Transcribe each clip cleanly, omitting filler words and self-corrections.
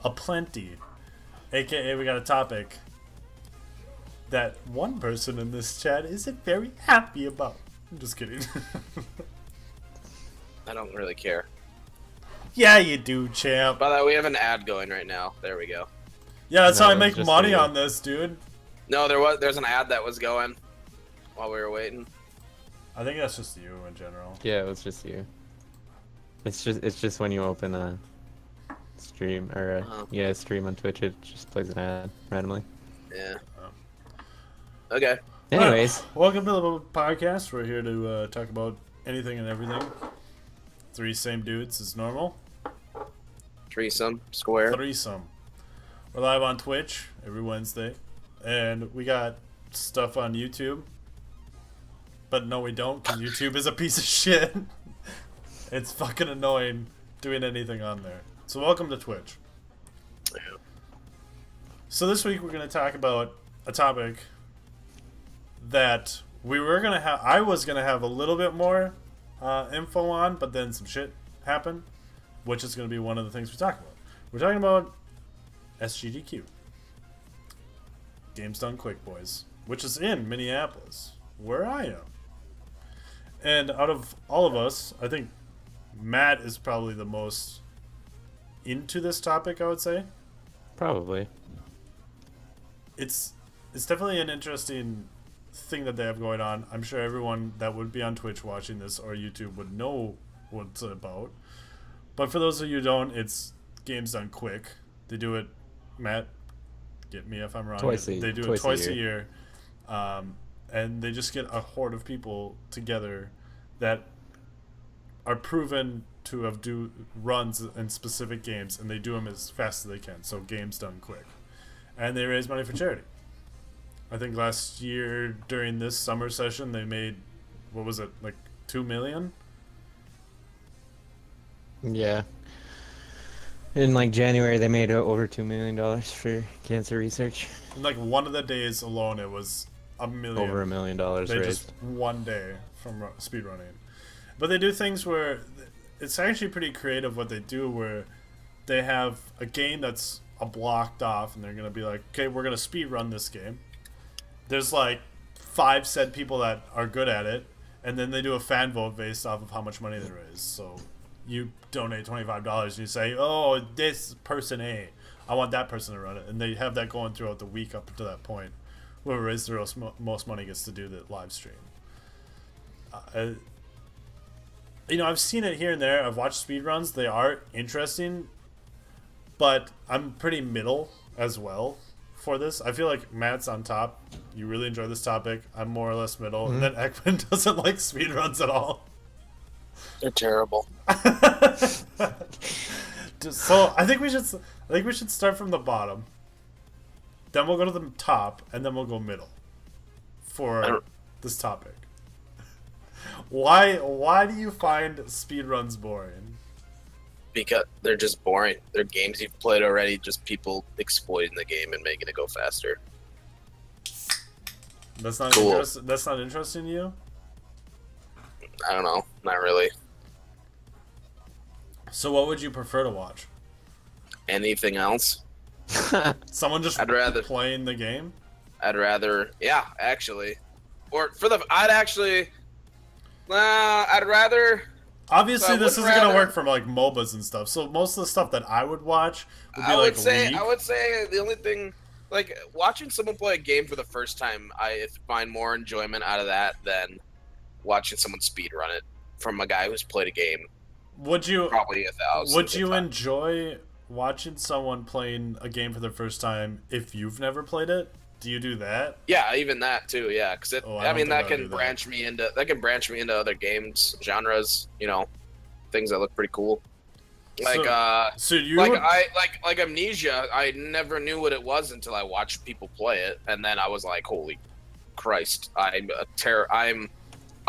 aplenty. AKA, we got a topic that one person in this chat isn't very happy about. I'm just kidding. I don't really care. Yeah, you do, champ. By the way, we have an ad going right now. There we go. Yeah, that's No, how I it's make just money you. on this, dude. No, there's an ad that was going while we were waiting. I think that's just you in general. Yeah, it was just you. It's just when you open a stream or a stream on Twitch, it just plays an ad randomly. Yeah. Okay. Anyways, Welcome to the podcast. We're here to talk about anything and everything. Three same dudes as normal. Threesome square. Threesome. We're live on Twitch every Wednesday. And we got stuff on YouTube. But no, we don't, because YouTube is a piece of shit. It's fucking annoying doing anything on there. So welcome to Twitch. Yeah. So this week we're going to talk about a topic that I was going to have a little bit more info on, but then some shit happened, which is going to be one of the things we talk about. We're talking about SGDQ. Games Done Quick, boys. Which is in Minneapolis, where I am. And out of all of us, I think Matt is probably the most into this topic, I would say. probably. It's definitely an interesting thing that they have going on. I'm sure everyone that would be on Twitch watching this or YouTube would know what it's about. But for those of you who don't, it's Games Done Quick. They do it, Matt, get me if I'm wrong. They do it twice a year. And they just get a horde of people together that are proven to have do runs in specific games, and they do them as fast as they can. So Games Done Quick. And they raise money for charity. I think last year during this summer session they made, what was it, like $2 million? Yeah. In like January, they made over $2 million for cancer research. In like one of the days alone, it was $1 million. Over $1 million They raised. just one day from speedrunning. But they do things where it's actually pretty creative what they do, where they have a game that's blocked off and they're going to be like, okay, we're going to speedrun this game. There's like 5 said people that are good at it, and then they do a fan vote based off of how much money they raise. So you donate $25 and you say, oh, this person A, I want that person to run it. And they have that going throughout the week up to that point. Whoever raises the most money gets to do the live stream. I've seen it here and there. I've watched speedruns. They are interesting, but I'm pretty middle as well for this. I feel like Matt's on top. You really enjoy this topic. I'm more or less middle. Mm-hmm. And then Ekman doesn't like speedruns at all. They're terrible. So I think we should start from the bottom. Then we'll go to the top, and then we'll go middle for this topic. Why do you find speedruns boring? Because they're just boring. They're games you've played already, just people exploiting the game and making it go faster. That's not Cool. That's not interesting to you? I don't know. Not really. So what would you prefer to watch? Anything else? Someone just I'd rather- playing the game? Yeah, actually. I'd rather... Obviously, So I this would isn't gonna rather- work for like MOBAs and stuff. So most of the stuff that I would watch would be I like would say League. the only thing, like watching someone play a game for the first time, I find more enjoyment out of that than watching someone speedrun it from a guy who's played a game Would you probably 1,000. would you enjoy watching someone playing a game for the first time if you've never played it? Do you do that? Yeah, even that too. Yeah, because I I don't mean think that I'd can do that. branch me into other games genres. Things that look pretty cool. Like So you like would- like Amnesia. I never knew what it was until I watched people play it, and then I was like, holy Christ! I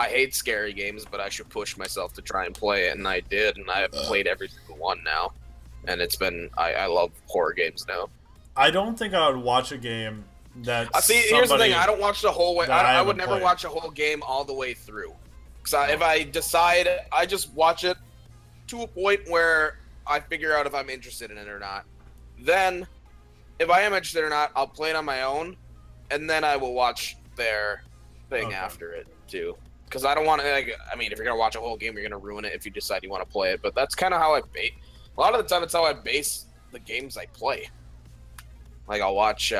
hate scary games, but I should push myself to try and play it, and I did, and I have played every single one now, and it's been I love horror games now. I don't think I would watch a game that. See, here's the thing: I don't watch the whole way. that I I would haven't never played. watch a whole game all the way through. Because if I decide, I just watch it to a point where I figure out if I'm interested in it or not. Then, if I am interested or not, I'll play it on my own, and then I will watch their thing after it too. Because I don't want to. Like, I mean, if you're gonna watch a whole game, you're gonna ruin it if you decide you want to play it. But that's kind of how I base. A lot of the time, it's how I base the games I play. Like, I'll watch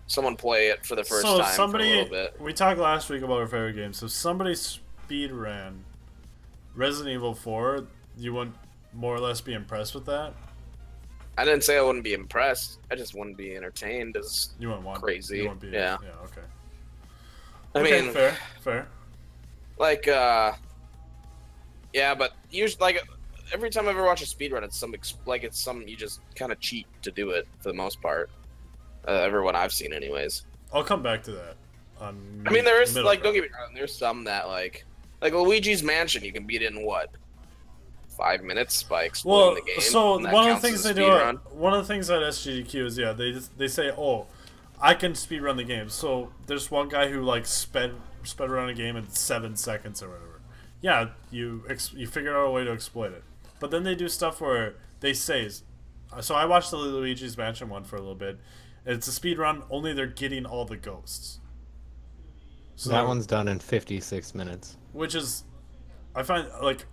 someone play it for the first time for a little bit. We talked last week about our favorite games. So somebody speed ran Resident Evil 4. You wouldn't more or less be impressed with that? I didn't say I wouldn't be impressed. I just wouldn't be entertained as you wouldn't want, crazy. You wouldn't be, yeah. Yeah, okay. I mean, fair. Like, yeah, but usually, like, every time I ever watch a speedrun, it's some you just kind of cheat to do it for the most part. Everyone I've seen, anyways. I'll come back to that. I mean, there is like, don't get me wrong, there's some that like Luigi's Mansion, you can beat it in what, 5 minutes by exploring the game. So one of the things they do, one of the things at SGDQ is they say, oh, I can speedrun the game. So there's one guy who like sped around a game in 7 seconds or whatever. Yeah, you figure out a way to exploit it. But then they do stuff where they say, so I watched the Luigi's Mansion one for a little bit. It's a speed run, only they're getting all the ghosts. So that one's done in 56 minutes. Which is, I find, like,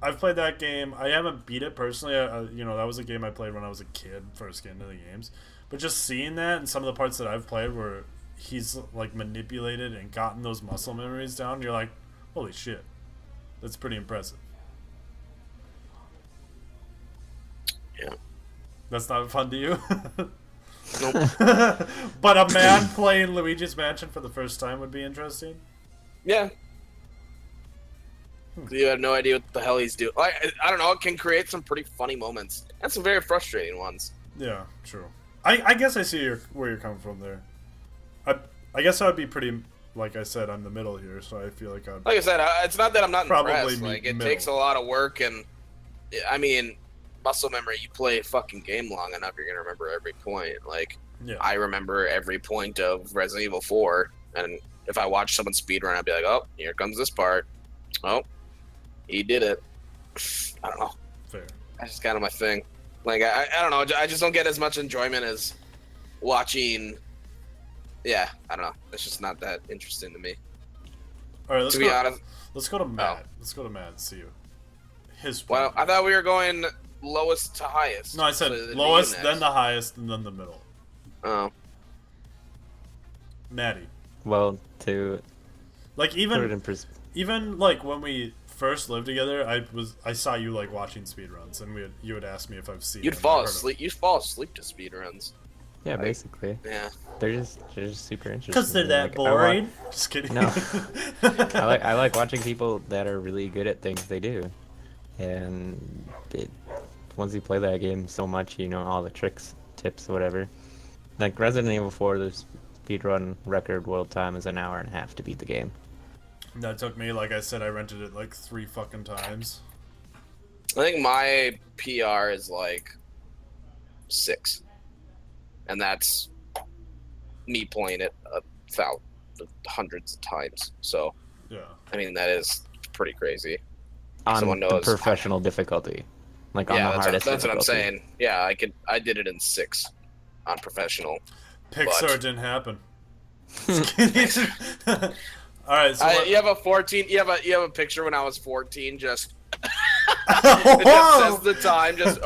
I've played that game. I haven't beat it personally. You know, that was a game I played when I was a kid, first getting into the games. But just seeing that and some of the parts that I've played where he's, like, manipulated and gotten those muscle memories down, you're like, holy shit. That's pretty impressive. Yeah. That's not fun to you? Nope. But a man playing Luigi's Mansion for the first time would be interesting? Yeah. You have no idea what the hell he's doing. I don't know, it can create some pretty funny moments. And some very frustrating ones. Yeah, true. I guess I see where you're coming from there. I guess I would be pretty, like I said, I'm the middle here, so I feel like I'd... Like I said, it's not that I'm not probably impressed. Like, it takes a lot of work, and, I mean... muscle memory, you play a fucking game long enough, you're gonna remember every point. Like, yeah. I remember every point of Resident Evil 4, and if I watch someone speedrun, I'd be like, oh, here comes this part. Oh, he did it. I don't know. Fair. That's just kind of my thing. Like, I don't know, I just don't get as much enjoyment as watching... Yeah, I don't know. It's just not that interesting to me. Alright, let's be honest. Let's go to Matt. Oh. Let's go to Matt and see his... Well, I thought we were going... lowest to highest. No, I said lowest, then the highest, and then the middle. Oh. Maddie. Well, to like even like when we first lived together, I saw you like watching speedruns, and you would ask me if I've seen. You'd fall asleep. You'd fall asleep to speedruns. Yeah, basically. Yeah. They're just super interesting. Because they're that boring. Just kidding. No. I like watching people that are really good at things they do, and once you play that game so much, you know all the tricks, tips, whatever. Like Resident Evil 4, the speedrun record world time is 1.5 hours to beat the game. That took me, like I said, I rented it like 3 fucking times. I think my PR is like 6. And that's me playing it hundreds of times. So, yeah. I mean, that is pretty crazy. On the professional difficulty. Like on the hardest that's what I'm saying. Yeah, I did it in 6 on professional. Pixar didn't happen. All right, so you have a 14. You have a picture when I was 14. Just it just says the time. Just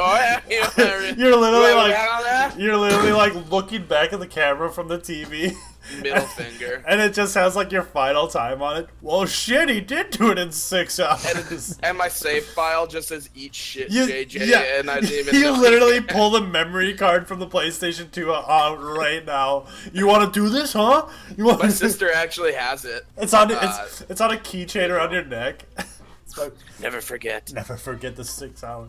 you're literally like looking back at the camera from the TV. Middle finger. And it just has like your final time on it. Well, shit, he did do it in 6 hours. And my save file just says eat shit JJ. Yeah, and I didn't even you literally pull the memory card from the PlayStation 2 out right now. You want to do this, huh? My sister actually has it. It's on it's on a keychain around your neck. Never forget. Never forget the 6 hours.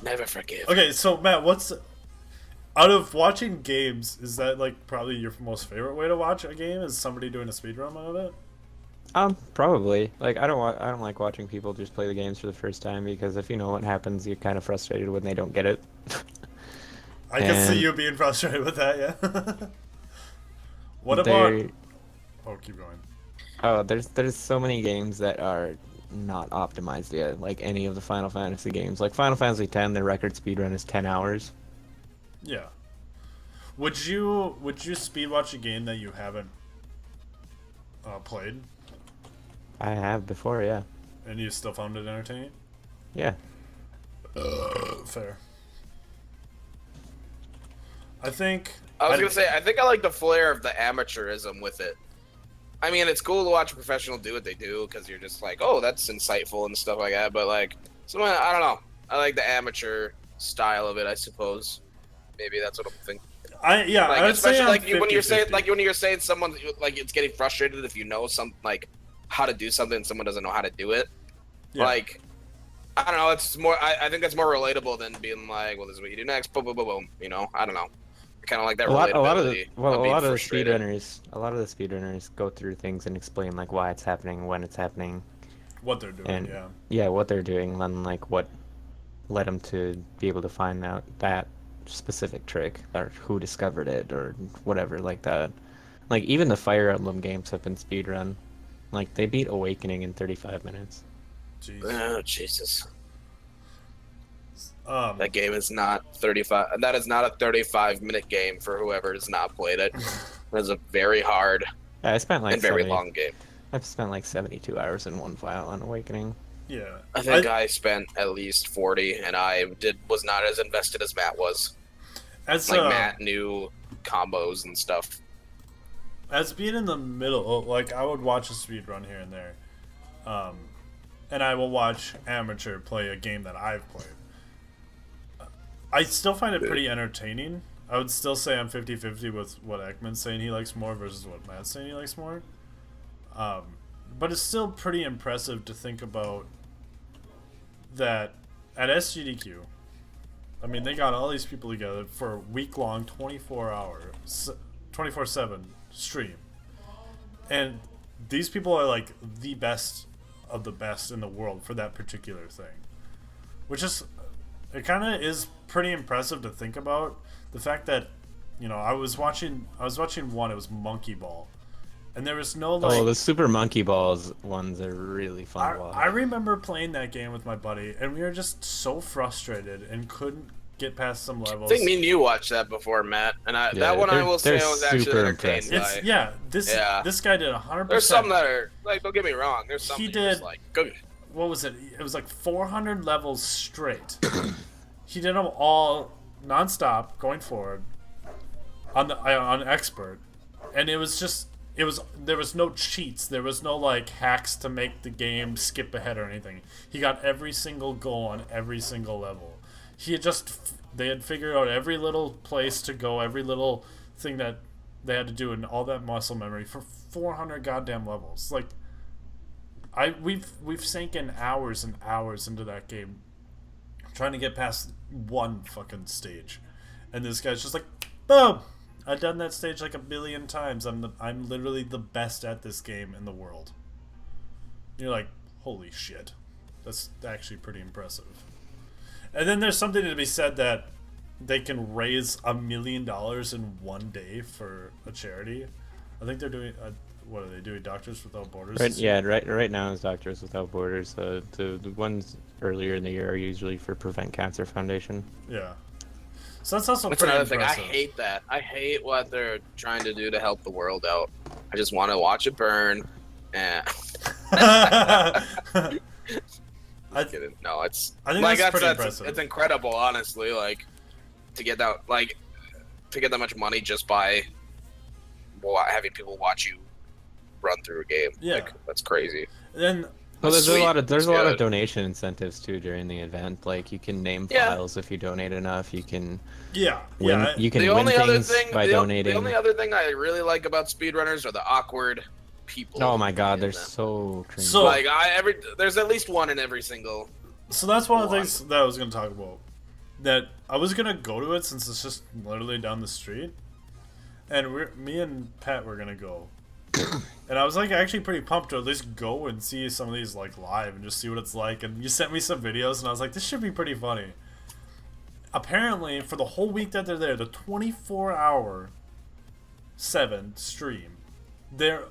Never forgive. Okay, so Matt, out of watching games, is that like probably your most favorite way to watch a game? Is somebody doing a speedrun of it? Probably. Like I don't like watching people just play the games for the first time, because if you know what happens, you're kind of frustrated when they don't get it. I can see you being frustrated with that, yeah. What about? Oh, keep going. Oh, there's so many games that are not optimized yet. Like any of the Final Fantasy games, like Final Fantasy X, the record speedrun is 10 hours. Yeah. Would you speed watch a game that you haven't played, I have before, yeah. and you still found it entertaining? Yeah. Fair. I think I was gonna say, I think I like the flair of the amateurism with it. I mean, it's cool to watch a professional do what they do because you're just like, oh, that's insightful and stuff like that. But like, someone, I don't know. I like the amateur style of it, I suppose. Maybe that's what I'm thinking. I Like, would say especially I'm like when you're 50-50. saying when you're saying someone like it's getting frustrated if you know some like how to do something and someone doesn't know how to do it. Yeah. Like, I don't know. It's more. I think that's more relatable than being like, well, this is what you do next. Boom, boom, boom, boom. You know, I don't know. Kind of like that A lot of the relatability. of being frustrated. a lot of the speedrunners go through things and explain like why it's happening, when it's happening, What they're doing, and yeah. what they're doing, and like what led them to be able to find out that specific trick, or who discovered it, or whatever like that. Like even the Fire Emblem games have been speedrun. Like they beat Awakening in 35 minutes. Jeez. Oh Jesus! That game is not 35. That is not a 35-minute game for whoever has not played it. It's a very hard I spent like and very 70 long game. I've spent like 72 hours in one file on Awakening. yeah. I think I spent at least 40, and I was not as invested as Matt was. As Like Matt knew combos and stuff. as being in the middle, like I would watch a speed run here and there, and I will watch amateur play a game that I've played. I still find it pretty entertaining. I would still say I'm 50-50 with what Ekman's saying he likes more versus what Matt's saying he likes more. But it's still pretty impressive to think about that at SGDQ. I mean, they got all these people together for a week-long, 24/7 stream. And these people are like the best of the best in the world for that particular thing. Which is, it kind of is pretty impressive to think about. The fact that, you know, I was watching one, it was Monkey Ball. And there was no like... Oh, the Super Monkey Balls ones are really fun to watch. I remember playing that game with my buddy, and we were just so frustrated and couldn't get past some levels. I think me and you watched that before, Matt. And that one I will say I was actually super entertained impressive. by. This guy did 100%. There's some that are, like, don't get me wrong. There's some He that you're just did- like, go. What was it? It was like 400 levels straight. He did them all nonstop, going forward, on expert, and it was just... there was no cheats. There was no like hacks to make the game skip ahead or anything. He got every single goal on every single level. They had figured out every little place to go, every little thing that they had to do, and all that muscle memory for 400 goddamn levels. Like, we've sank in hours and hours into that game, trying to get past one fucking stage, and this guy's just like, boom. I've done that stage like a billion times. I'm literally the best at this game in the world. You're like, holy shit. That's actually pretty impressive. And then there's something to be said that they can raise $1 million in one day for a charity. I think they're doing, what are they doing? Doctors Without Borders? Right now is Doctors Without Borders. The ones earlier in the year are usually for Prevent Cancer Foundation. Yeah. So that's also That's pretty another thing. I impressive. hate that. I hate what they're trying to do to help the world out. I just want to watch it burn. And kidding. No, it's I think like that's pretty that's impressive. it's incredible, honestly. Like to get that much money just by having people watch you run through a game. Yeah. Like, that's crazy. Then Well, there's Sweet. a lot of Good. donation incentives too during the event. Like you can name Yeah. files if you donate enough. You can yeah, you can The win only other things thing, by donating. the only other thing I really like about speedrunners are the awkward people. Oh my god, in they're them. so cringy. So- Like there's at least one in every single. So that's one of the Go things that I was going to talk about. That I was going to go to it since it's just literally down the street. And me and Pat were going to go. And I was like actually pretty pumped to at least go and see some of these like live and just see what it's like. And you sent me some videos and I was like, this should be pretty funny. Apparently, for the whole week that they're there, the 24-hour 7 stream, the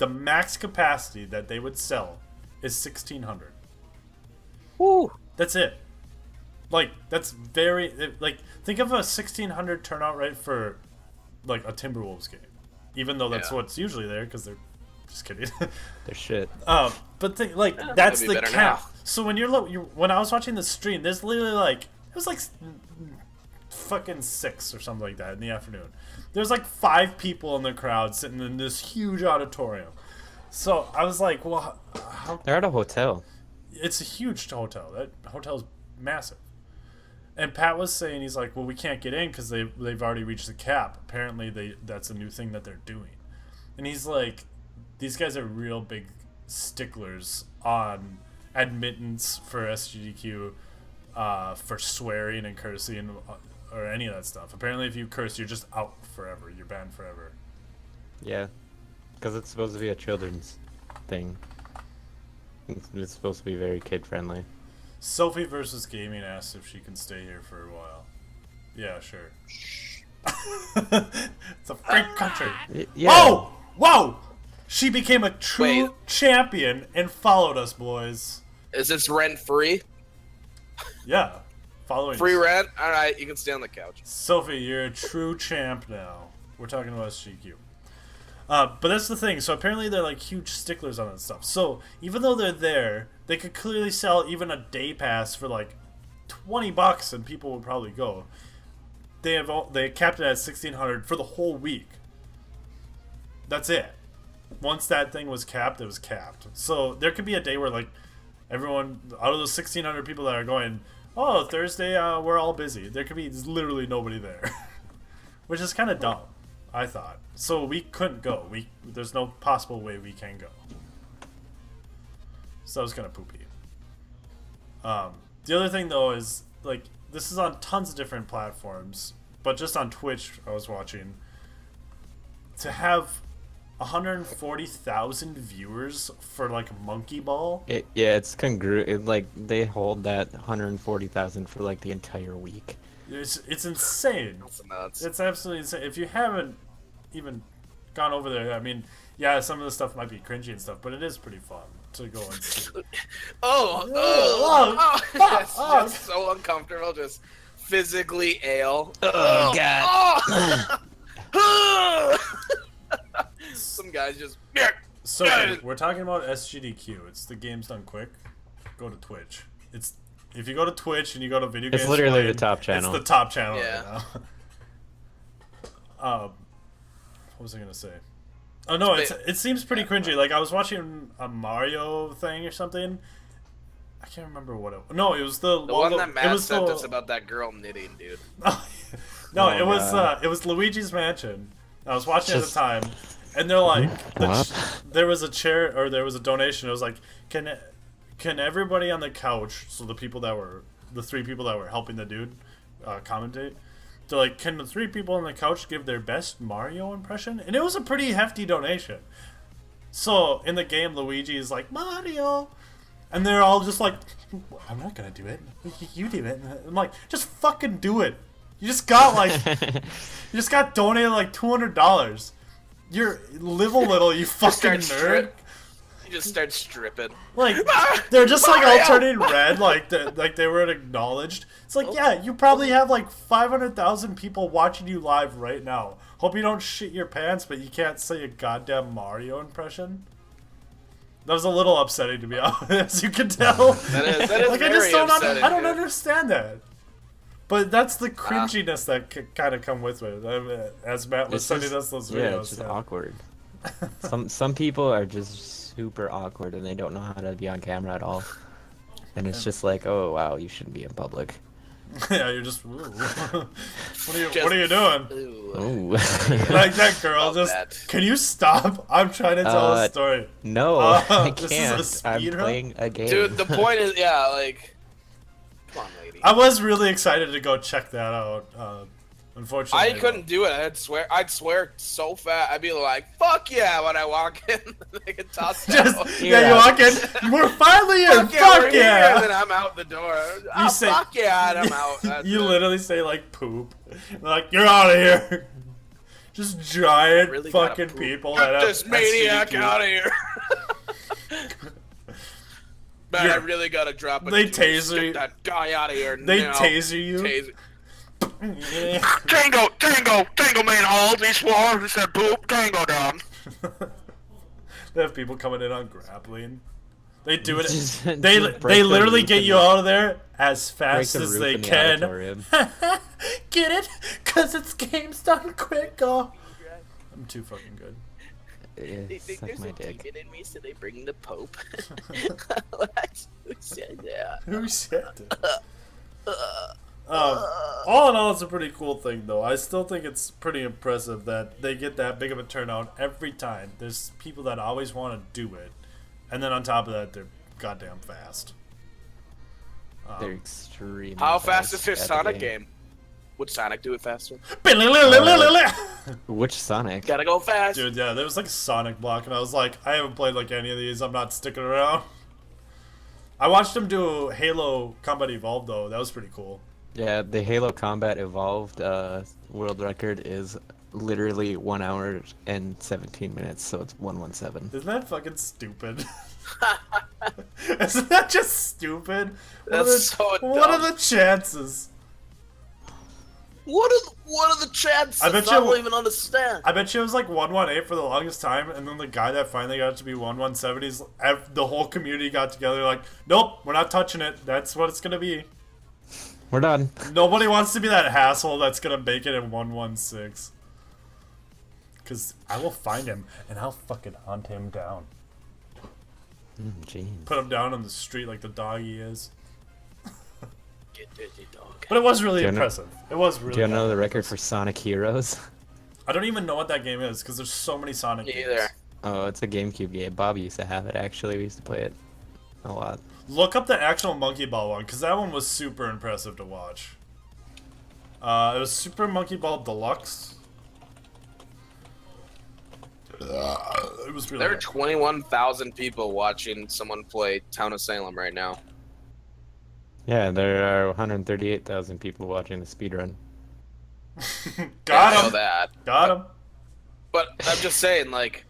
max capacity that they would sell is 1,600. Woo. That's it. Like, that's very... like, think of a 1,600 turnout rate for like a Timberwolves game, even though that's Yeah. what's usually there because they're just kidding. They're shit. But that's maybe the better cap. now. So when when I was watching the stream, there's literally like it was like fucking 6 or something like that in the afternoon. There's like 5 people in the crowd sitting in this huge auditorium. So I was like, well, how? They're at a hotel. It's a huge hotel. That hotel's massive. And Pat was saying, he's like, well, we can't get in because they've already reached the cap. Apparently, that's a new thing that they're doing. And he's like, these guys are real big sticklers on admittance for SGDQ, for swearing and cursing or any of that stuff. Apparently, if you curse, you're just out forever. You're banned forever. Yeah, because it's supposed to be a children's thing. It's supposed to be very kid friendly. Sophie versus Gaming asks if she can stay here for a while. Yeah, sure. It's a free country. Yeah. Whoa! Whoa! She became a true Wait. champion and followed us, boys. Is this rent free? Yeah. Following Free us. rent? All right, you can stay on the couch. Sophie, you're a true champ now. We're talking about SGQ. But that's the thing. So apparently they're like huge sticklers on that stuff. So even though they're there, they could clearly sell even a day pass for like $20 and people would probably go. They capped it at 1,600 for the whole week. That's it. Once that thing was capped, it was capped. So there could be a day where like everyone out of those 1,600 people that are going, oh, Thursday we're all busy. There could be literally nobody there, which is kind of dumb. I thought. So we couldn't go. There's no possible way we can go. So that was kind of poopy. The other thing though is like this is on tons of different platforms, but just on Twitch I was watching to have 140,000 viewers for like Monkey Ball. Yeah, it's congruent. Like they hold that 140,000 for like the entire week. It's insane. That's nuts. It's absolutely insane. If you haven't even gone over there, I mean, yeah, some of the stuff might be cringy and stuff, but it is pretty fun to go and see. It's just so uncomfortable. Just physically ail. Oh, God. Some guys just. So we're talking about SGDQ. It's the Games Done Quick. Go to Twitch. If you go to Twitch and you go to video games, It's literally Played, the top channel. It's the top channel Yeah. right now. What was I gonna say? Oh no, it seems pretty cringy. Like I was watching a Mario thing or something. I can't remember what it was. No, it was the one that Matt sent the, us about that girl knitting, dude. No, Oh, it was God. it was Luigi's Mansion. I was watching Just- at the time, and they're like, What? there was a chair or there was a donation. It was like, can everybody on the couch? So the 3 people that were helping the dude commentate, they're like, can the 3 people on the couch give their best Mario impression? And it was a pretty hefty donation. So in the game, Luigi is like Mario, and they're all just like, I'm not gonna do it. You do it. And I'm like, just fucking do it. You just got donated like $200. You're live a little, you fucking nerd. You just start stripping. Like they're just like all Mario! turning red, like they weren't acknowledged. It's like, yeah, you probably have like 500,000 people watching you live right now. Hope you don't shit your pants, but you can't say a goddamn Mario impression. That was a little upsetting to be honest, as you can tell. That is like I very just don't upsetting, I don't dude. understand that. But that's the cringiness that kind of come with it. I mean, as Matt was It's sending just- us those Yeah, videos. it's just awkward. Some people are just super awkward and they don't know how to be on camera at all. And it's just like, oh wow, you shouldn't be in public. Yeah, you're just. Ooh. What are you doing? Ooh. Ooh. Like that girl Love just. that. Can you stop? I'm trying to tell a story. No, I this is a can't. I'm speed run? playing a game. Dude, the point is, yeah, like, come on, lady. I was really excited to go check that out. Unfortunately, I couldn't do it. I'd swear so fast. I'd be like, "Fuck yeah!" when I walk in, they get tossed Just out. yeah, you walk in. We're finally here. Fuck yeah! We're Fuck here, yeah! and then I'm out the door. Oh, say- fuck yeah! And I'm out. That's You it. literally say like poop. Like you're out of here. Just giant Really gotta fucking poop. people Get that have this maniac SGDQ. out of here. Man, Yeah. I really gotta drop a They deuce. taser Get you. that guy out of here They now. taser you. Taser. Tango man hold. He swore. He said poop. Tango down. They have people coming in on grappling. They do it. Just They break the literally roof get in you the- out of there as break fast the as roof they in the can. auditorium. Get it? Cause it's games done quick. Oh. I'm too fucking good. Yeah, suck my dick. in me, so they bring the Pope. What? Who said that? Who said it? All in all, it's a pretty cool thing, though. I still think it's pretty impressive that they get that big of a turnout every time. There's people that always want to do it, and then on top of that, they're goddamn fast. They're extremely How fast is his at the Sonic game? Would Sonic do it faster? Which Sonic? Gotta go fast. Dude, yeah, there was like Sonic Block, and I was like, I haven't played like any of these. I'm not sticking around. I watched him do Halo Combat Evolved, though. That was pretty cool. Yeah, the Halo Combat Evolved world record is literally 1 hour and 17 minutes, so it's 117. Isn't that fucking stupid? Isn't that just stupid? That's so dumb. What are the chances? What are the chances? I bet I you- don't even understand. I bet you it was like 118 for the longest time, and then the guy that finally got it to be 117, the whole community got together like, nope, we're not touching it. That's what it's gonna be. We're done. Nobody wants to be that asshole that's gonna make it in 116. Cause I will find him and I'll fucking hunt him down. Jeez. Put him down on the street like the dog he is. Get dirty, dog. But it was really Do you know- impressive. It was really. Do you know the record impressive. for Sonic Heroes? I don't even know what that game is because there's so many Sonic Me games. either. Oh, it's a GameCube game. Bob used to have it, actually. We used to play it a lot. Look up the actual Monkey Ball one because that one was super impressive to watch. It was Super Monkey Ball Deluxe. It was really. There are good. 21,000 people watching someone play Town of Salem right now. Yeah, there are 138,000 people watching the speedrun. I Got know him. that. Got him. But I'm just saying, like,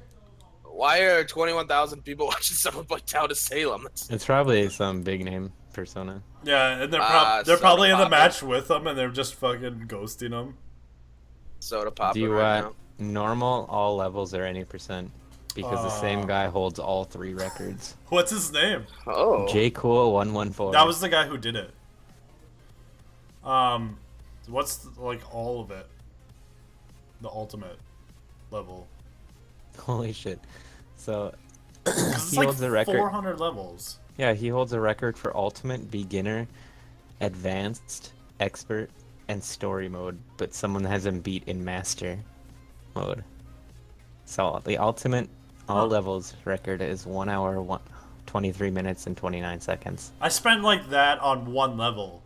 why are 21,000 people watching someone play Town of Salem? That's, It's probably some big name persona. Yeah, and they're, they're Soda probably in the Poppin'. match with them, and they're just fucking ghosting them. soda Do popping you right want now. normal, all levels, or any percent? Because the same guy holds all 3 records. What's his name? Oh. J Cool 114. That was the guy who did it. What's like all of it? The ultimate level. Holy shit. So 'Cause it's he like holds the record. 400 levels. Yeah, he holds a record for ultimate, beginner, advanced, expert, and story mode, but someone has him beat in master mode. So the ultimate all levels record is 1 hour, 23 minutes, and 29 seconds. I spent like that on one level.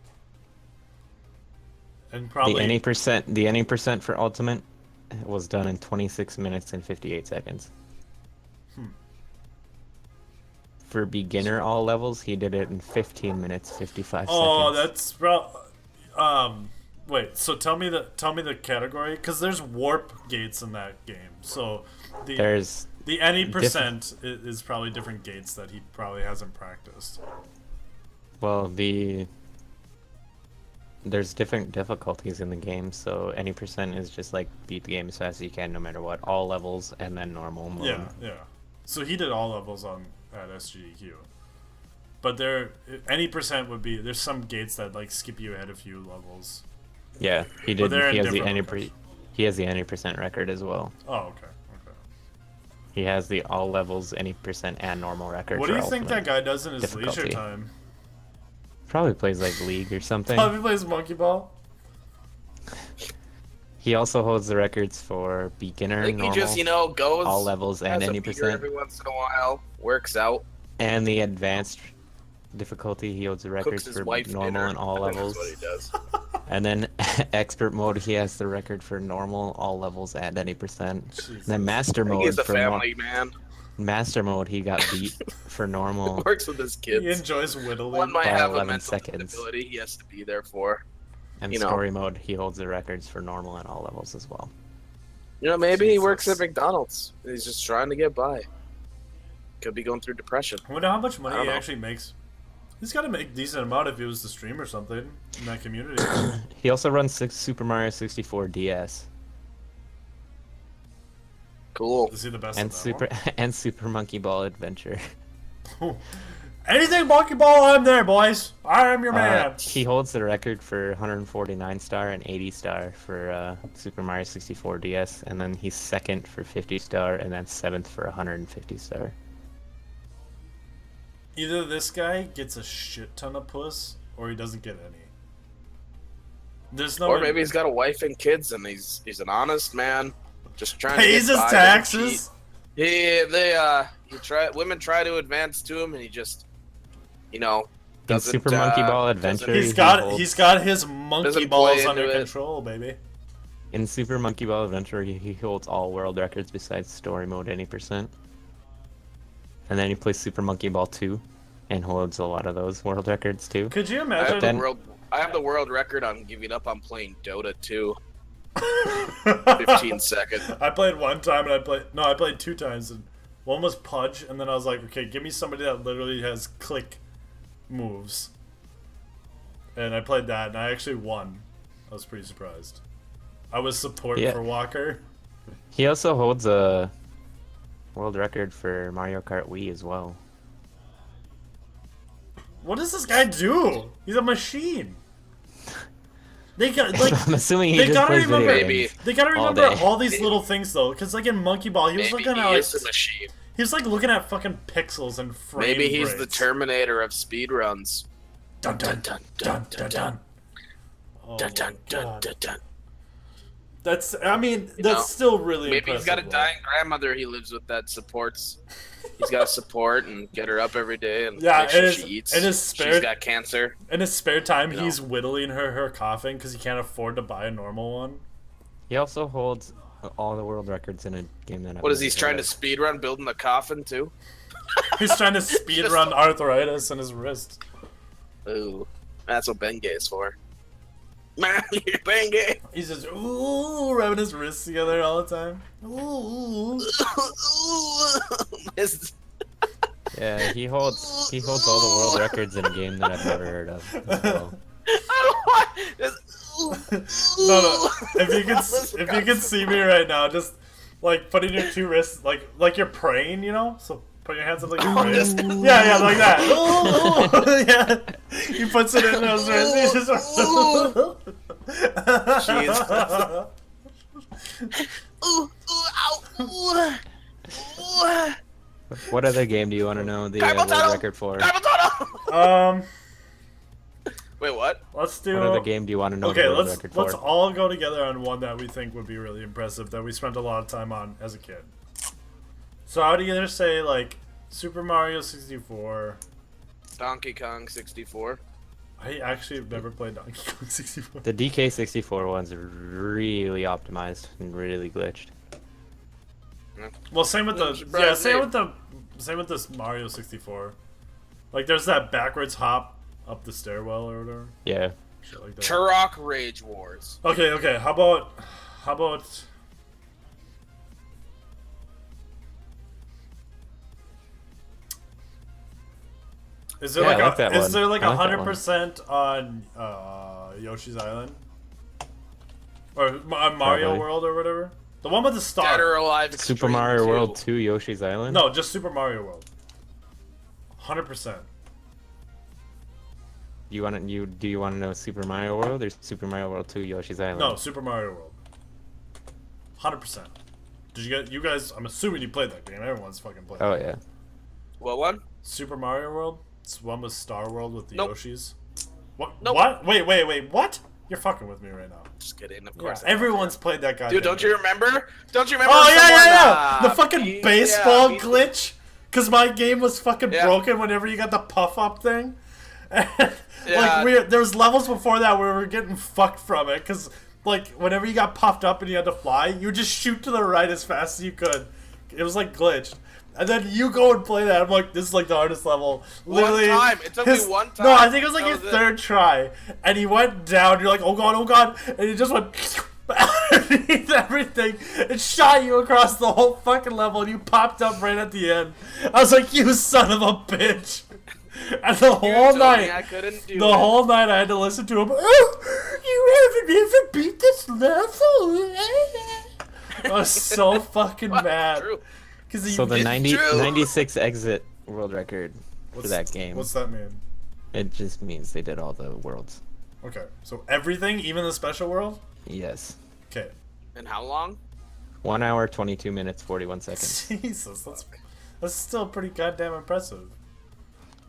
And probably The any percent for ultimate was done in 26 minutes and 58 seconds. For beginner all levels, he did it in 15 minutes 55 Oh, seconds. that's wait, so tell me the category cuz there's warp gates in that game. So There's the any percent is probably different gates that he probably hasn't practiced. well, there's different difficulties in the game, so any percent is just like beat the game as fast as you can no matter what. All levels and then normal mode. Yeah, yeah. So he did all levels at SGDQ. But any percent would be there's some gates that like skip you ahead a few levels. Yeah, he did. they're in He has the different any locations. he has the any percent record as well. Oh, okay. Okay. He has the all levels, any percent, and normal record. What do for you think ultimate. that guy does in his leisure difficulty. time? Probably plays like League or something. Probably plays Monkey Ball. He also holds the records for I beginner, think he normal, just, goes all levels, and has a any beer percent, every once in a while, works out, and the advanced difficulty. He holds the cooks records his for wife normal dinner. and all I think levels. That's what he does. And then expert mode, he has the record for normal, all levels, and any percent. Jesus. Then master I think mode he's a for family man. master mode, he got beat for normal. Works with his kids. He enjoys whittling. One might by have a 11 mental seconds. disability he has to be there for. And you know. story mode, he holds the records for normal and all levels as well. Maybe he Jesus. works at McDonald's. He's just trying to get by. Could be going through depression. I wonder how much I money don't he know. actually makes He's got to make a decent amount if he was to stream or something in that community. He also runs Super Mario 64 DS Cool. Is he the best and at that and Super Monkey Ball Adventure. one? Anything Monkey Ball, I'm there, boys. I am your man. He holds the record for 149 star and 80 star for Super Mario 64 DS, and then he's second for 50 star, and then 7th for 150 star. Either this guy gets a shit ton of puss, or he doesn't get any. There's no. Or maybe he's got a wife and kids, and he's an honest man, just trying pays to his get by taxes. Women try to advance to him, and he just, In doesn't. Super Monkey Ball Adventure, He's got his monkey doesn't balls play under into it. control, baby. In Super Monkey Ball Adventure, he holds all world records besides story mode 80%. And then he plays Super Monkey Ball 2 and holds a lot of those world records too. Could you I imagine? have the world record on giving up on playing Dota 2. 15 seconds. I played one time and I played 2 times, and one was Pudge, and then I was like, okay, give me somebody that literally has click moves. And I played that, and I actually won. I was pretty surprised. I was support for Walker. He also holds a world record for Mario Kart Wii as well. What does this guy do? He's a machine. They got I'm assuming he they just gotta plays remember. video games. They gotta all remember day. all these little things though, because like in Monkey Ball, he was Maybe looking he at like is a machine. he was like looking at fucking pixels and frame Maybe he's the rates. Terminator of speedruns. Dun dun dun dun dun dun. Oh Dun dun my dun God. dun dun. That's that's know, still really Maybe he's got a impressive, dying grandmother he lives with that supports. He's got to support and get her up every day and Yeah, make sure and she eats. in his spare- She's got cancer. In his spare time, You know. he's whittling her coffin because he can't afford to buy a normal one. He also holds all the world records in a game that I've What is he never trying heard to of. speedrun building the coffin too? He's trying to speed run arthritis in his wrist. Ooh, that's what Bengay is for. Man, you're Bengay. He's just ooh rubbing his wrists together all the time. Ooh. It's- Yeah, he holds all the world records in a game that I've never heard of as well. I don't want. No. If you can see me right now, just like putting your 2 wrists like you're praying, you know. So put your hands up like you're praying. Yeah, like that. Ooh, yeah. He puts it in those wrists. He's just. Jeez. What other game do you want to know the world record for? Wait, what? Let's do. What other game do you want to know Okay, the world let's record for? all go together on one that we think would be really impressive that we spent a lot of time on as a kid. So I would either say like Super Mario 64. Donkey Kong 64. I actually have never played Donkey Kong 64. The DK64 one's really optimized and really glitched. Well, same with the same with this Mario 64. Like there's that backwards hop up the stairwell or whatever. Yeah. Shit like that. Turok Rage Wars. Okay. How about Is there Yeah, I like like that is one. there like I like that one. 100% on Yoshi's Island? Or on Mario Probably. World or whatever? The one with the star. Dead or Alive Super Extreme Mario 2. World 2 Yoshi's Island? No, just Super Mario World. 100%. Do you want to know Super Mario World or Super Mario World 2 Yoshi's Island? No, Super Mario World. 100%. Did you guys? I'm assuming you played that game. Everyone's fucking played. Oh it. yeah. What one? Super Mario World. It's one with Star World with the Nope. Yoshis. What? Nope. What? Wait. What? You're fucking with me right now. Just kidding, of Yeah, course. everyone's played that guy. Dude, don't you remember? Don't you remember? Oh someone, yeah. The fucking beat- baseball beat- glitch. Cause my game was fucking Yeah. broken whenever you got the puff up thing. And, Yeah. like there was levels before that where we were getting fucked from it. Cause like whenever you got puffed up and you had to fly, you would just shoot to the right as fast as you could. It was like glitched. And then you go and play that. I'm like, this is like the hardest level. Literally, time. It took me one time. No, I think it was like That your was it. third try. And he went down. You're like, oh god. And he just went underneath everything. It shot you across the whole fucking level. And you popped up right at the end. I was like, you son of a bitch. And the whole night, I couldn't do the it. whole night I had to listen to him. Oh, you haven't ever beat this level. I was so fucking mad. True. Cause So the It's 96 exit world record for that game. What's that mean? It just means they did all the worlds. Okay, so everything, even the special world. Yes. Okay. And how long? 1 hour, 22 minutes, 41 seconds. Jesus, that's still pretty goddamn impressive.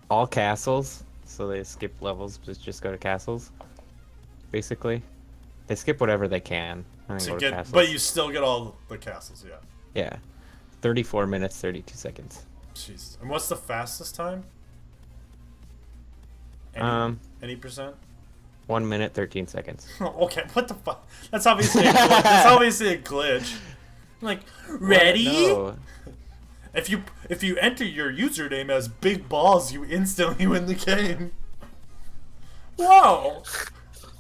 All castles, so they skip levels, just go to castles. Basically, they skip whatever they can. And go to castles. But you still get all the castles, yeah. Yeah, 34 minutes, 32 seconds. Jeez. And what's the fastest time? Any percent? 1 minute, 13 seconds. Okay, what the fuck? That's obviously a glitch. That's obviously a glitch. I'm like, ready? No. If you enter your username as Big Balls, you instantly win the game. Whoa!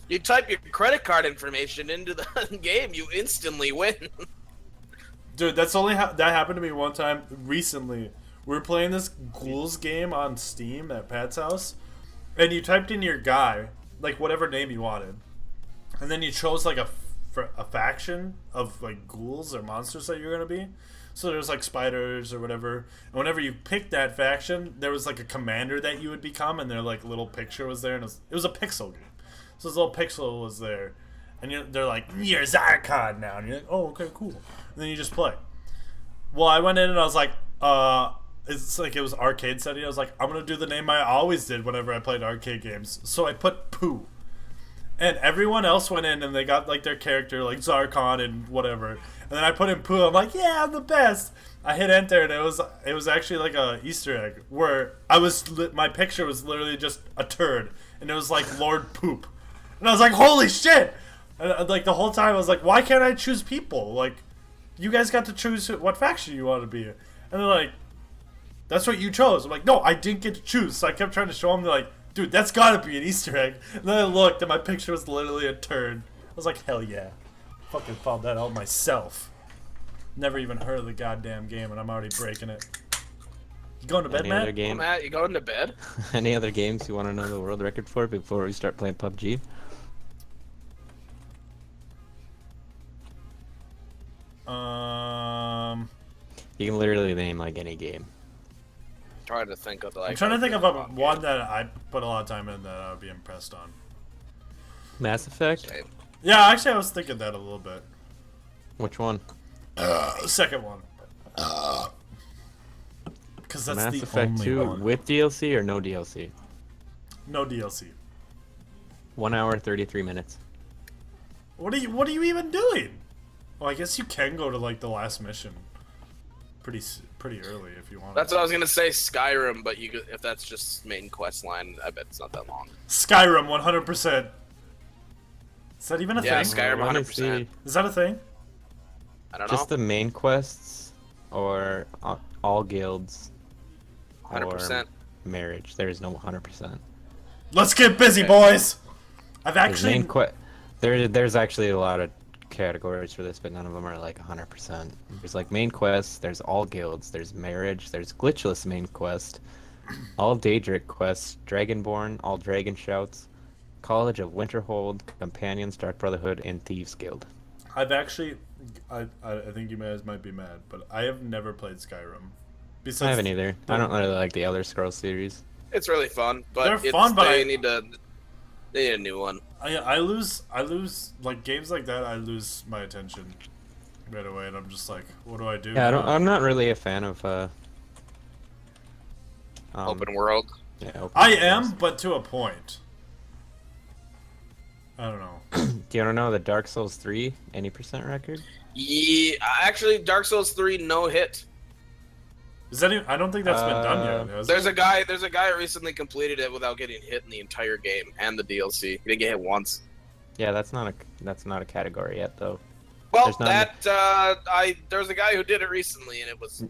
You type your credit card information into the game, you instantly win. Dude, that's only that happened to me one time recently. We were playing this Ghouls game on Steam at Pat's house, and you typed in your guy, like whatever name you wanted, and then you chose like a faction of like ghouls or monsters that you're gonna be. So there's like spiders or whatever, and whenever you picked that faction, there was like a commander that you would become, and their like little picture was there, and it was a pixel game. So this little pixel was there, and they're like, you're Zarkon now, and you're like, oh, okay, cool. And then you just play. Well, I went in and I was like, it's like it was arcade setting. I was like, I'm gonna do the name I always did whenever I played arcade games. So I put Pooh. And everyone else went in and they got like their character, like Zarkon and whatever. And then I put in Pooh. I'm like, yeah, I'm the best. I hit enter and it was actually like a Easter egg where my picture was literally just a turd, and it was like Lord Poop. And I was like, holy shit! And like the whole time I was like, why can't I choose people? Like, you guys got to choose what faction you want to be. And they're like, that's what you chose. I'm like, no, I didn't get to choose. So I kept trying to show them. They're like, dude, that's gotta be an Easter egg. And then I looked and my picture was literally a turd. I was like, hell yeah. Fucking found that out myself. Never even heard of the goddamn game and I'm already breaking it. You going to bed, Any Matt? other game? Matt, you going to bed? Any other games you want to know the world record for before we start playing PUBG? You can literally name like any game. Trying to think of like. I'm trying to think of one that I put a lot of time in that I would be impressed on. Mass Effect? Same. Yeah, actually I was thinking that a little bit. Which one? Second one. Because that's Mass the Effect only 2 one. with DLC or no DLC? No DLC. 1 hour, 33 minutes. What are you even doing? Well, I guess you can go to like the last mission pretty early if you want. That's what I was gonna say, Skyrim, but if that's just main quest line, I bet it's not that long. Skyrim 100%. Is that even a Yeah, thing? Skyrim Let me 100%. see. Is that a thing? I don't know. Just the main quests or all guilds 100%. or marriage. There is no 100%. Let's get busy, Okay. boys. I've There's actually there's actually a lot of categories for this, but none of them are like 100%. There's like main quests, there's all guilds, there's marriage, there's glitchless main quest, all Daedric quests, Dragonborn, all dragon shouts, College of Winterhold, Companions, Dark Brotherhood, and Thieves Guild. I've actually I think you guys might be mad, but I have never played Skyrim. Besides, I haven't either. I don't really like the Elder Scrolls series. It's really fun, but They're fun, but they need a new one. I lose like games like that. I lose my attention right away, and I'm just like, what do I do? Yeah, now? I'm not really a fan of Open world. Yeah, open I world am, games. but to a point. I don't know. Do you want to know the Dark Souls 3 any percent record? Yeah, actually, Dark Souls 3 no hit. Is that even, I don't think that's been done yet. Has There's it? a guy who recently completed it without getting hit in the entire game and the DLC. He didn't get hit once. Yeah, that's not a category yet though. Well, There's not there's a guy who did it recently, and it was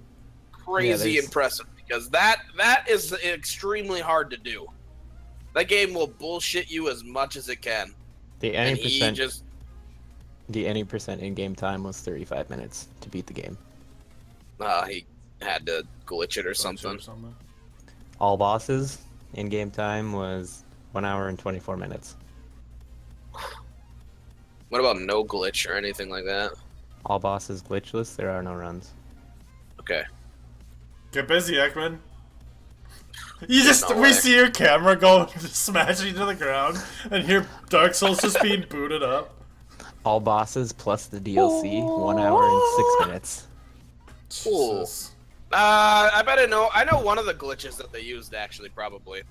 crazy there's- impressive because that is extremely hard to do. That game will bullshit you as much as it can. The And any he percent just the any percent in-game time was 35 minutes to beat the game. he had to glitch it or something. something. All bosses in-game time was 1 hour and 24 minutes. What about no glitch or anything like that? All bosses glitchless. There are no runs. Okay. Get busy, Ekman. You just No we way. see your camera go smashing to the ground, and hear Dark Souls just being booted up. All bosses plus the DLC. 1 hour and 6 minutes. Cool. Jesus. I bet I know one of the glitches that they used actually probably.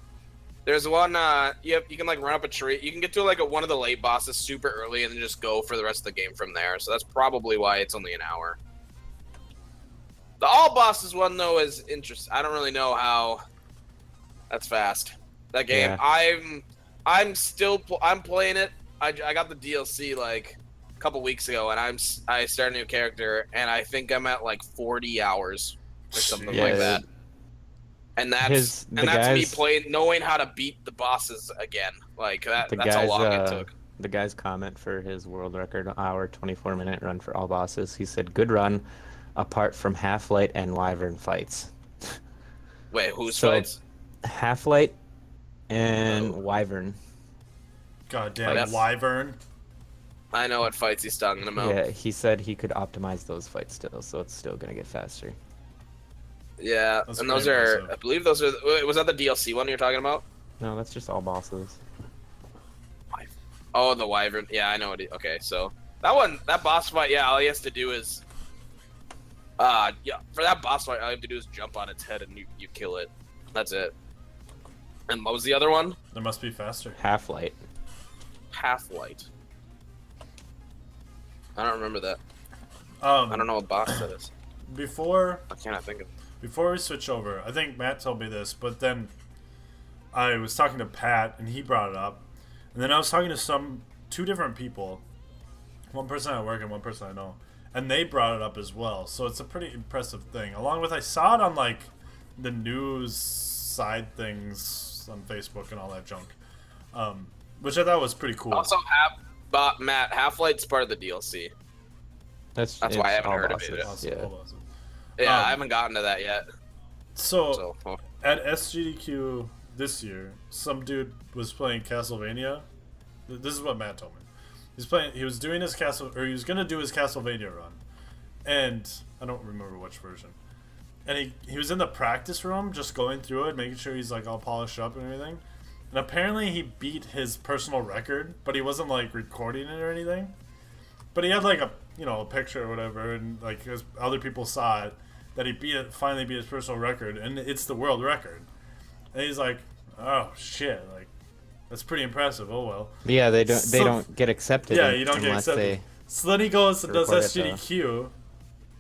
There's one you can like run up a tree. You can get to like one of the late bosses super early and then just go for the rest of the game from there. So that's probably why it's only an hour. The all bosses one though is interesting. I don't really know how. That's fast. That game. Yeah. I'm playing it. I got the DLC like a couple weeks ago, and I started a new character, and I think I'm at like 40 hours or something Yeah, like that. And that's me guys- playing, knowing how to beat the bosses again. Like that. The That's how guy's, long it took. The guy's comment for his world record hour 24-minute run for all bosses. He said, "Good run, apart from Half-Light and Wyvern fights." Wait, whose so- fights? Half-Light and Wyvern. Goddamn That's- wyvern. I know what fights he's talking about. Yeah, he said he could optimize those fights still, so it's still gonna get faster. Yeah, That's and those pretty are, impressive. I believe those are. Wait, was that the DLC one you're talking about? No, that's just all bosses. Oh, the wyvern. Yeah, I know it. Okay, so that boss fight. Yeah, all he has to do is, yeah, for that boss fight, all you have to do is jump on its head and you kill it. That's it. And what was the other one? There must be faster. Half-Light. Half-Light. I don't remember that. I I don't know what boss that is. Before I cannot think of. we switch over, I think Matt told me this, but then I was talking to Pat and he brought it up, and then I was talking to two different people, one person at work and one person I know, and they brought it up as well. So it's a pretty impressive thing. Along with I saw it on like the news side things on Facebook and all that junk, which I thought was pretty cool. Also, Matt, Half-Light's part of the DLC. That's why I it's haven't all heard of bosses, it. Awesome, Yeah. awesome. Yeah, I haven't gotten to that yet. So So, at SGDQ this year, some dude was playing Castlevania. This is what Matt told me. He was doing his he was gonna do his Castlevania run, and I don't remember which version. And he was in the practice room, just going through it, making sure he's like all polished up and everything. And apparently he beat his personal record, but he wasn't like recording it or anything. But he had like a picture or whatever, and like other people saw it that he finally beat his personal record, and it's the world record. And he's like, "Oh shit! Like that's pretty impressive." Oh well. Yeah, they don't So- don't get accepted. Yeah, you don't get unless accepted. So then he goes and does record it, though.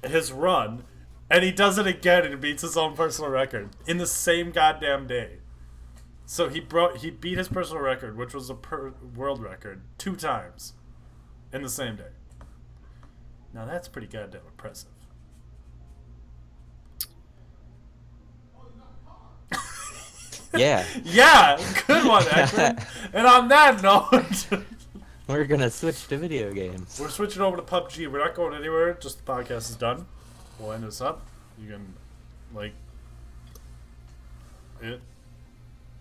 SGDQ, his run, and he does it again and beats his own personal record in the same goddamn day. So he beat his personal record, which was a world record, 2 times in the same day. Now that's pretty goddamn impressive. Yeah, Yeah, good one, Ekman. And on that note, we're gonna switch to video games. we're switching over to PUBG. We're not going anywhere. Just the podcast is done. We'll end this up. You can like it,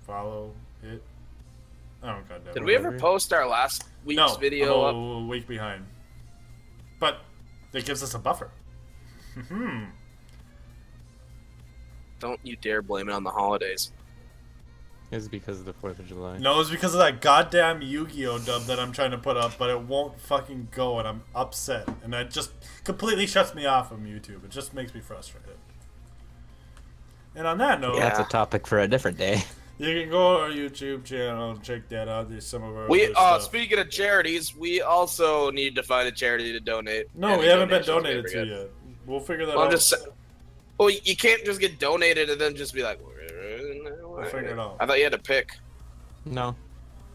follow it. Oh goddamn. did we ever post our last week's video up? a week behind. But it gives us a buffer. Don't you dare blame it on the holidays. It was because of the 4th of July. No, it's because of that goddamn Yu-Gi-Oh dub that I'm trying to put up, but it won't fucking go, and I'm upset. And that just completely shuts me off from YouTube. It just makes me frustrated. And on that note, That's a topic for a different day. you can go to our YouTube channel and check that out. There's some of our We other stuff. speaking of charities, we also need to find a charity to donate. No, Any we haven't been donations donated would be to good. yet. We'll figure that Well, out. I'm just well, you can't just get donated and then just be like. We'll figure it out. I thought you had to pick. No,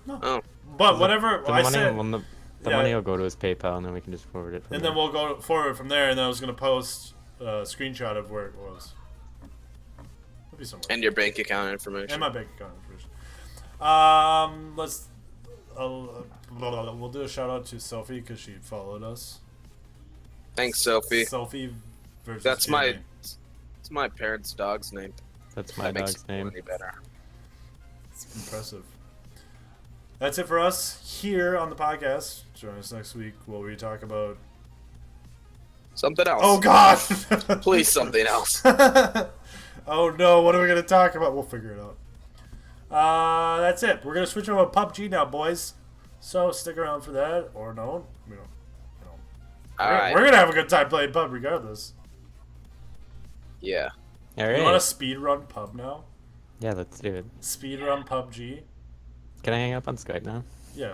Oh, But whatever the I money said, the yeah. money will go to his PayPal, and then we can just forward it. From and there. then we'll go forward from there. And then I was gonna post a screenshot of where it was. It'll be somewhere. and your bank account information. And my bank account information. We'll do a shout out to Sophie because she followed us. Thanks, Sophie. Sophie versus That's Jamie. it's my parents' dog's name. That's my That makes dog's it name. any better. It's impressive. That's it for us here on the podcast. Join us next week where we talk about Something else. Oh God! Please, something else. Oh no! What are we gonna talk about? We'll figure it out. That's it. We're gonna switch over to PUBG now, boys. So stick around for that, or no? We don't. All right. We're gonna have a good time playing pub regardless. Yeah. All right. You want to speed run pub now? Yeah, let's do it. Speed run PUBG. Can I hang up on Skype now? Yeah.